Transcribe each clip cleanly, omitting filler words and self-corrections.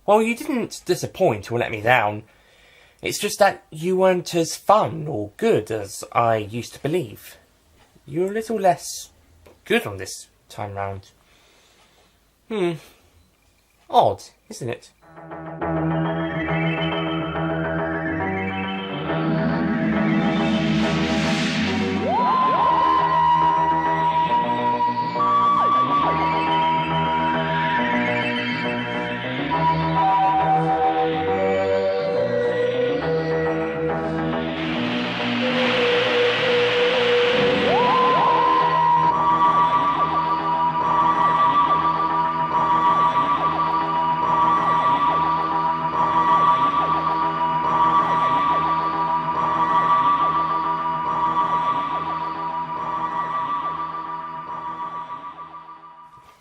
Well, you didn't disappoint or let me down. It's just that you weren't as fun or good as I used to believe. You're a little less good on this time round. Odd, isn't it?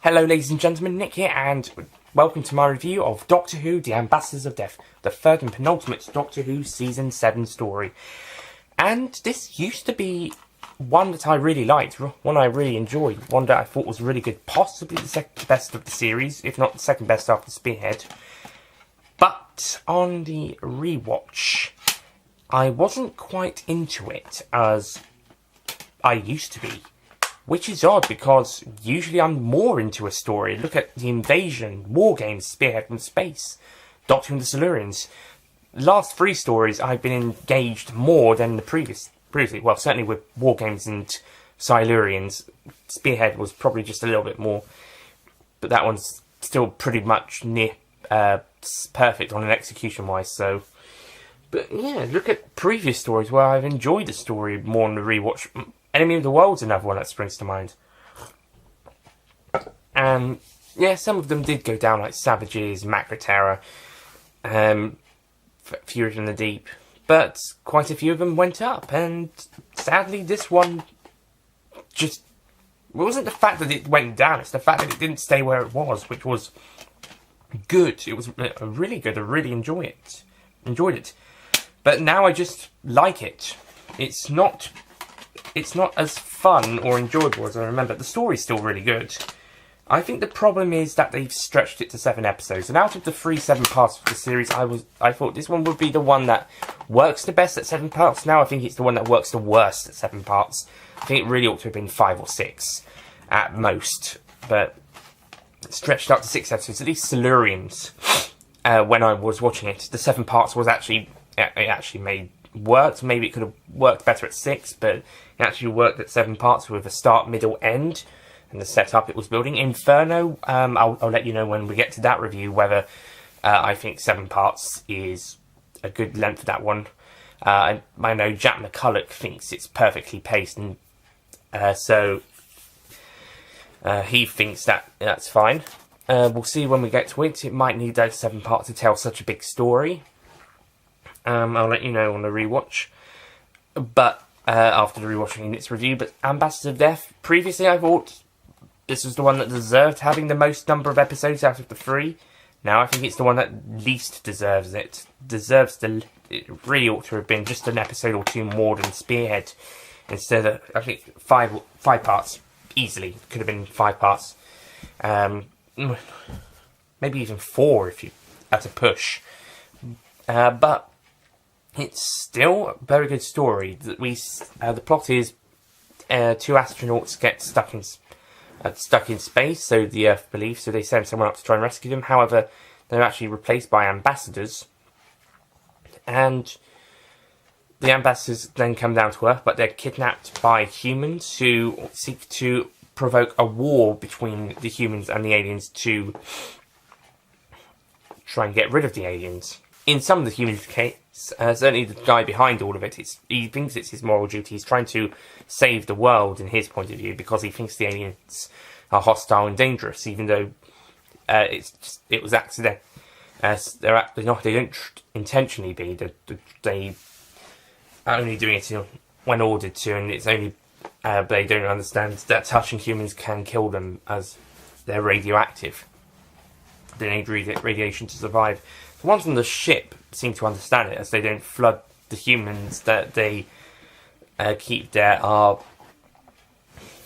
Hello ladies and gentlemen, Nick here, and welcome to my review of Doctor Who, The Ambassadors of Death, the third and penultimate Doctor Who Season 7 story. And this used to be one that I really liked, one I really enjoyed, one that I thought was really good, possibly the second best of the series, if not the second best after Spearhead. But on the rewatch, I wasn't quite into it as I used to be. Which is odd, because usually I'm more into a story. Look at The Invasion, War Games, Spearhead from Space, Doctor and the Silurians. Last three stories I've been engaged more than the previously. Well, certainly with War Games and Silurians. Spearhead was probably just a little bit more. But that one's still pretty much near perfect on an execution-wise, so... But yeah, look at previous stories where I've enjoyed the story more on the rewatch. Enemy of the World's another one that springs to mind. And yeah, some of them did go down, like Savages, Macra Terror, Fury from the Deep. But quite a few of them went up, and sadly this one just... It wasn't the fact that it went down, it's the fact that it didn't stay where it was, which was good. It was really good, I really enjoyed it. But now I just like it. It's not as fun or enjoyable as I remember. The story's still really good. I think the problem is that they've stretched it to 7 episodes. And out of the 7 parts of the series, I thought this one would be the one that works the best at 7 parts. Now I think it's the one that works the worst at 7 parts. I think it really ought to have been 5 or 6 at most. But stretched out to 6 episodes. At least Silurians, when I was watching it, the 7 parts was actually... It actually worked. Maybe it could have worked better at 6, but it actually worked at 7 parts with a start, middle, end, and the setup it was building. Inferno, I'll let you know when we get to that review whether I think 7 parts is a good length for that one. I know Jack McCulloch thinks it's perfectly paced, and so he thinks that's fine. We'll see when we get to it. It might need those 7 parts to tell such a big story. I'll let you know on the rewatch. But after the rewatching in its review. But Ambassadors of Death, previously I thought this was the one that deserved having the most number of episodes out of the 3. Now I think it's the one that least deserves it. It really ought to have been just an episode or 2 more than Spearhead. Instead of, I think, 5 parts. Easily. Could have been 5 parts. Maybe even 4 if you at a push. But it's still a very good story. The plot is 2 astronauts get stuck in space, so the Earth believes, so they send someone up to try and rescue them. However, they're actually replaced by ambassadors, and the ambassadors then come down to Earth, but they're kidnapped by humans who seek to provoke a war between the humans and the aliens to try and get rid of the aliens. In some of the humans' case, certainly the guy behind all of it, he thinks it's his moral duty. He's trying to save the world in his point of view because he thinks the aliens are hostile and dangerous, even though it was accident. They don't intentionally be. They are only doing it when ordered to, and it's only they don't understand that touching humans can kill them as they're radioactive. They need radiation to survive. The ones on the ship seem to understand it, as they don't flood the humans that they keep there.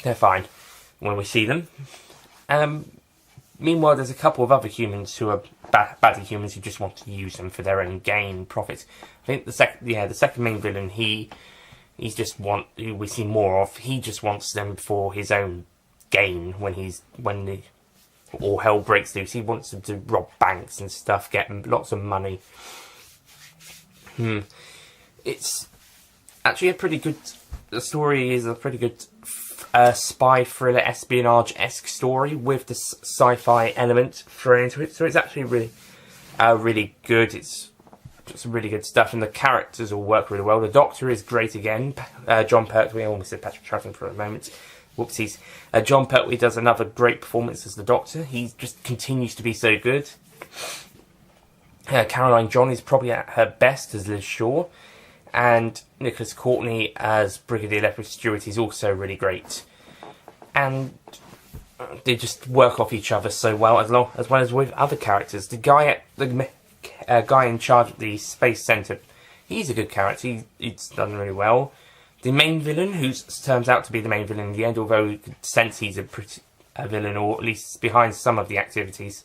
They're fine when we see them. Meanwhile, there's a couple of other humans who are baddie humans who just want to use them for their own gain, profit. I think the second main villain, he's just who we see more of. He just wants them for his own gain when all hell breaks loose. He wants them to rob banks and stuff, get lots of money. It's actually the story is a pretty good spy thriller espionage-esque story with the sci-fi element thrown into it. So it's actually really good. It's some really good stuff, and the characters all work really well. The Doctor is great again. Jon Pertwee, I almost said Patrick Troughton for a moment. Whoopsies. Jon Pertwee does another great performance as the Doctor. He just continues to be so good. Caroline John is probably at her best as Liz Shaw, and Nicholas Courtney as Brigadier Lethbridge Stewart is also really great. And they just work off each other so well, as well as with other characters. The guy in charge of the Space Centre, he's a good character. He's done really well. The main villain, who turns out to be the main villain in the end, although you could sense he's a villain, or at least behind some of the activities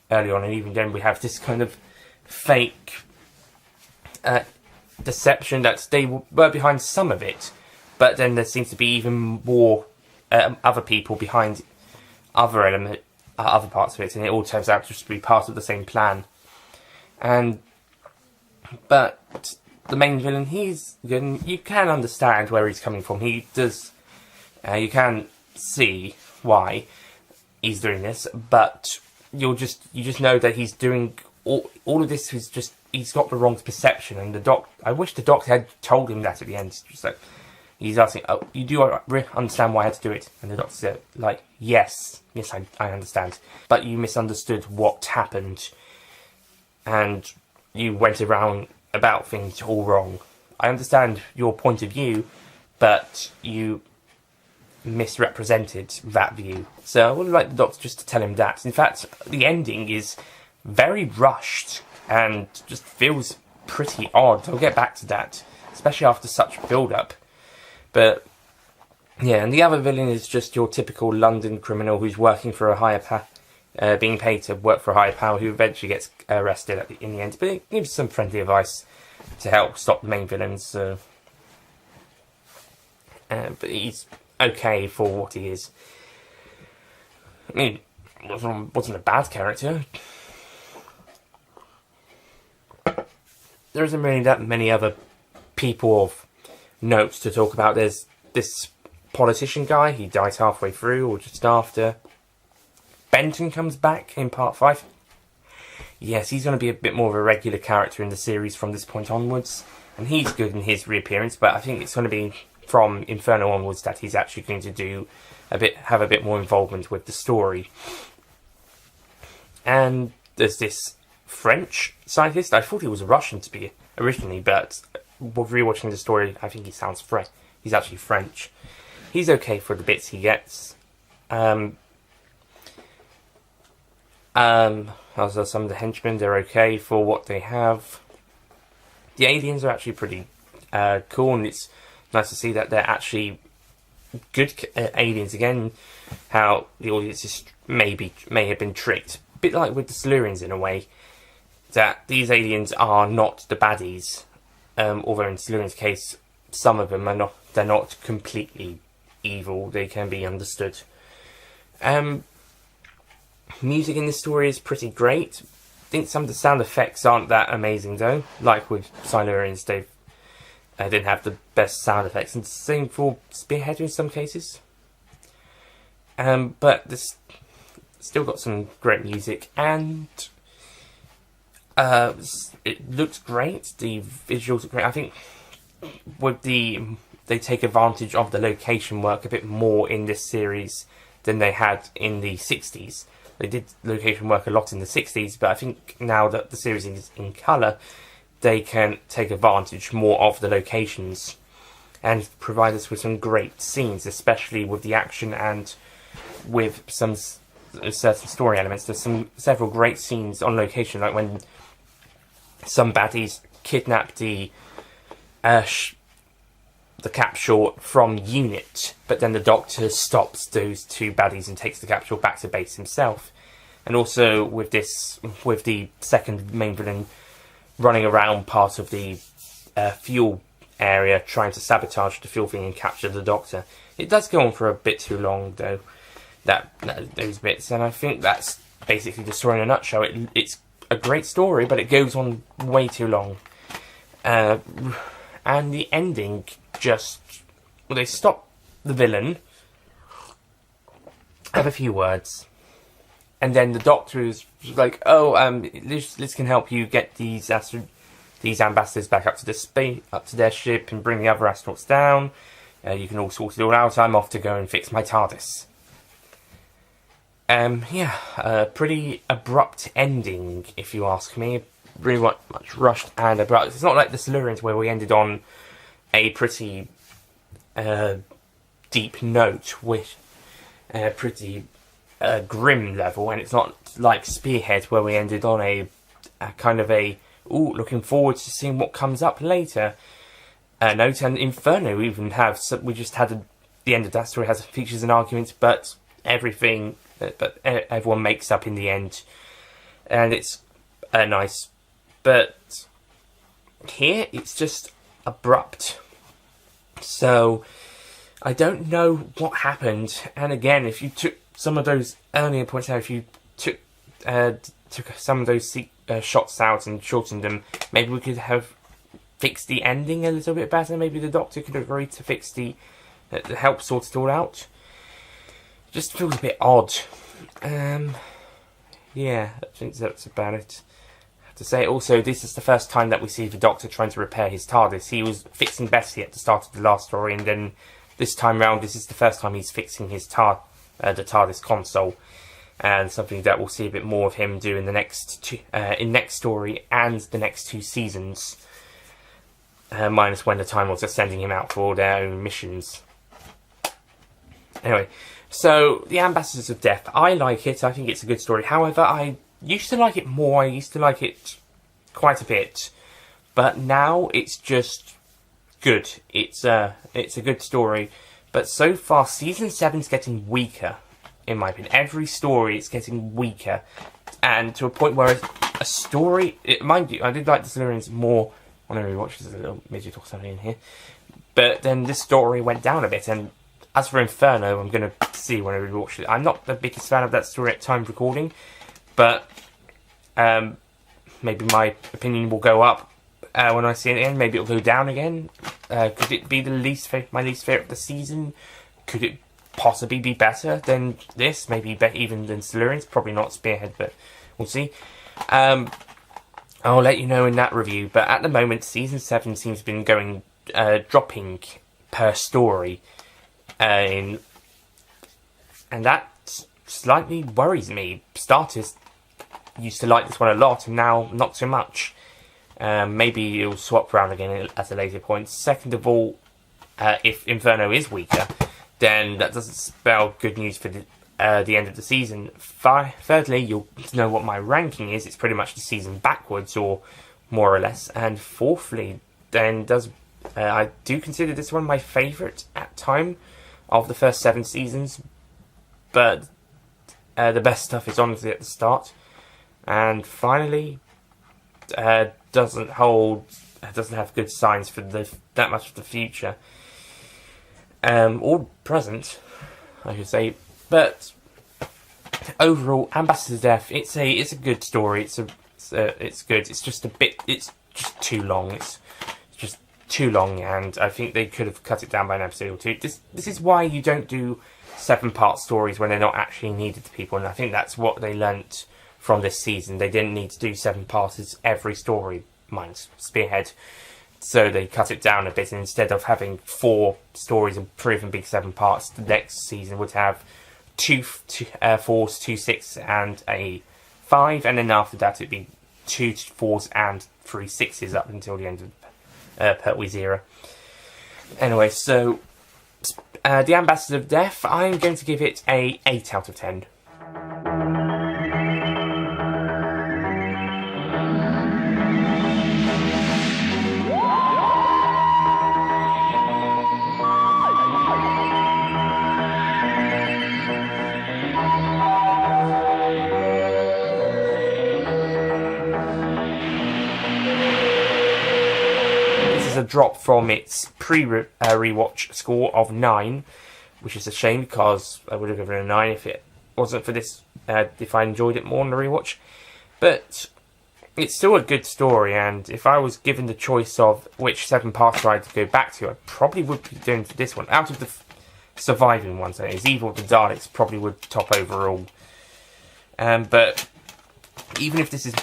early on, and even then we have this kind of fake deception that they were behind some of it, but then there seems to be even more other people behind other parts of it, and it all turns out just to be part of the same plan. But the main villain, he's good. You can understand where he's coming from. He does. You can see why he's doing this, but you just know that he's doing all of this is just, he's got the wrong perception. And I wish the Doctor had told him that at the end. Just like, he's asking, "Oh, you do understand why I had to do it?" And the Doctor said, like, yes, I understand. But you misunderstood what happened, and you went around about things all wrong. I understand your point of view, but you misrepresented that view. So I would like the Doctor just to tell him that. In fact, the ending is very rushed and just feels pretty odd. I'll get back to that, especially after such build-up. But yeah, and the other villain is just your typical London criminal who's working for a higher power, being paid to work for a higher power, who eventually gets arrested in the end. But it gives some friendly advice to help stop the main villains. But he's okay for what he is. I mean, wasn't a bad character. There isn't really that many other people of note to talk about. There's this politician guy, he dies halfway through or just after. Benton comes back in part 5. Yes, he's going to be a bit more of a regular character in the series from this point onwards, and he's good in his reappearance, but I think it's going to be from Inferno onwards that he's actually going to have a bit more involvement with the story. And there's this French scientist. I thought he was a Russian to be originally, but rewatching the story, I think he sounds French. He's actually French. He's okay for the bits he gets. Some of the henchmen, they're okay for what they have. The aliens are actually pretty cool, and it's nice to see that they're actually good aliens again. How the audience may have been tricked, a bit like with the Silurians in a way, that these aliens are not the baddies. Although in Silurian's case, some of them are not. They're not completely evil. They can be understood. Music in this story is pretty great. I think some of the sound effects aren't that amazing though. Like with Silurians, they didn't have the best sound effects, and same for Spearhead in some cases. But this still got some great music, and it looks great. The visuals are great. I think they take advantage of the location work a bit more in this series than they had in the 60s. They did location work a lot in the 60s, but I think now that the series is in colour, they can take advantage more of the locations and provide us with some great scenes, especially with the action and with some certain story elements. There's several great scenes on location, like when some baddies kidnap the capsule from Unit, but then the Doctor stops those two baddies and takes the capsule back to base himself. And also with the second main villain running around part of the fuel area trying to sabotage the fuel thing and capture the Doctor. It does go on for a bit too long, though, those bits, and I think that's basically the story in a nutshell. It's a great story, but it goes on way too long. And the ending they stop the villain, have a few words, and then the Doctor is like, this can help you get these ambassadors back up to their ship and bring the other astronauts down. You can all sort it all out. I'm off to go and fix my TARDIS. Pretty abrupt ending, if you ask me. Really much rushed and abrupt. It's not like the Silurians where we ended on a pretty deep note with a pretty grim level, and it's not like Spearhead where we ended on a kind of looking forward to seeing what comes up later note. And Inferno we just had the end of that story has features and arguments, but everyone makes up in the end, and it's nice. But here it's just abrupt, so I don't know what happened. And again, if you took some of those earlier points out, if you took some of those shots out and shortened them, maybe we could have fixed the ending a little bit better. Maybe the Doctor could agree to fix help sort it all out. Just feels a bit odd. I think that's about it. I have to say also, this is the first time that we see the Doctor trying to repair his TARDIS. He was fixing Bessie at the start of the last story, and then this time round, this is the first time he's fixing his the TARDIS console, and something that we'll see a bit more of him do in the next next story and the next 2 seasons. Minus when the Time Lords are sending him out for all their own missions. Anyway, so the Ambassadors of Death, I like it. I think it's a good story. However, I used to like it more. I used to like it quite a bit, but now it's just good. It's a good story, but so far season 7's getting weaker, in my opinion. Every story is getting weaker, and to a point where a story. Mind you, I did like the Silurians more. I don't really watch, there's a little midget or something in here, but then this story went down a bit. And as for Inferno, I'm going to see when I rewatch it. I'm not the biggest fan of that story at time of recording, but maybe my opinion will go up when I see it again. Maybe it'll go down again. Could it be my least favourite of the season? Could it possibly be better than this? Maybe even than Silurians? Probably not Spearhead, but we'll see. I'll let you know in that review, but at the moment, Season 7 seems to have been dropping per story. And that slightly worries me. Starters used to like this one a lot, and now not so much. Maybe it'll swap around again at a later point. Second of all, if Inferno is weaker, then that doesn't spell good news for the end of the season. Thirdly, you'll know what my ranking is. It's pretty much the season backwards, or more or less. And fourthly, then I do consider this one my favourite at time of the first 7 seasons, but the best stuff is honestly at the start. And finally, doesn't have good signs for that much of the future, or present, I should say. But overall, Ambassador's Death, it's a good story. It's good. It's just too long. It's just too long, and I think they could have cut it down by an episode or 2. This is why you don't do 7-part stories when they're not actually needed to people, and I think that's what they learnt from this season. They didn't need to do 7-parters every story, minus Spearhead, so they cut it down a bit, and instead of having 4 stories and 3 of them being 7 parts, the next season would have 2 4s, 2 6s, and a 5, and then after that it'd be 2 4s and 3 6s up until the end of Pertwee's era. Anyway, so The Ambassador of Death, I'm going to give it a 8 out of 10. is a drop from its pre-rewatch score of 9, which is a shame because I would have given it a 9 if it wasn't for this, if I enjoyed it more on the rewatch. But it's still a good story, and if I was given the choice of which 7-parter I'd go back to, I probably would be doing for this one. Out of the surviving ones, that is, Evil of the Daleks probably would top overall. But even if this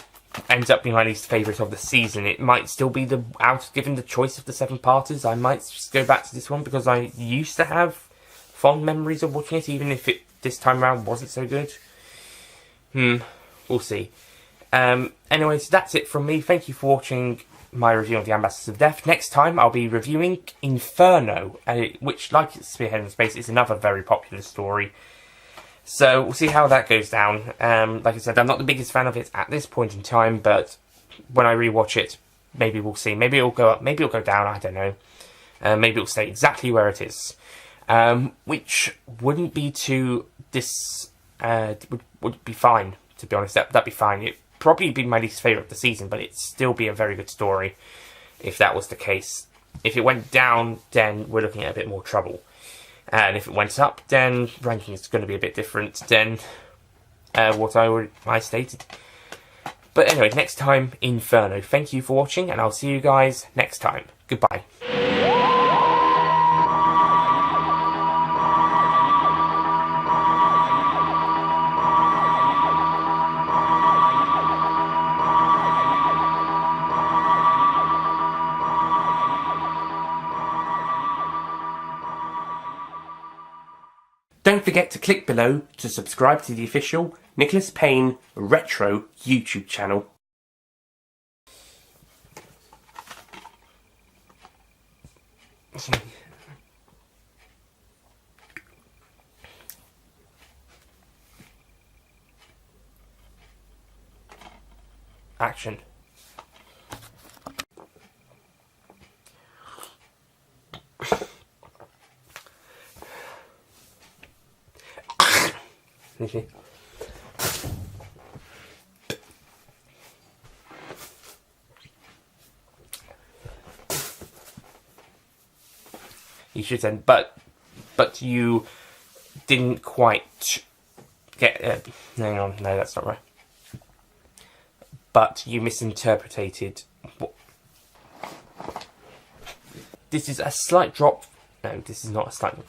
ends up being my least favourite of the season, it might still be given the choice of the 7-parters, I might just go back to this one because I used to have fond memories of watching it, even if it this time around wasn't so good. We'll see. Anyways, that's it from me. Thank you for watching my review of The Ambassadors of Death. Next time, I'll be reviewing Inferno, which, like Spearhead in Space, is another very popular story. So, we'll see how that goes down. Like I said, I'm not the biggest fan of it at this point in time, but when I rewatch it, maybe we'll see. Maybe it'll go up, maybe it'll go down, I don't know. Maybe it'll stay exactly where it is. Which wouldn't be too would be fine, to be honest. That'd be fine. It'd probably be my least favourite of the season, but it'd still be a very good story if that was the case. If it went down, then we're looking at a bit more trouble. And if it went up, then ranking is going to be a bit different than what I stated. But anyway, next time, Inferno. Thank you for watching, and I'll see you guys next time. Goodbye. Don't forget to click below to subscribe to the official Nicholas Payne Retro YouTube channel. Action. You should then, but you didn't quite get. Hang on, no, that's not right. But you misinterpreted. This is a slight drop. No, this is not a slight drop.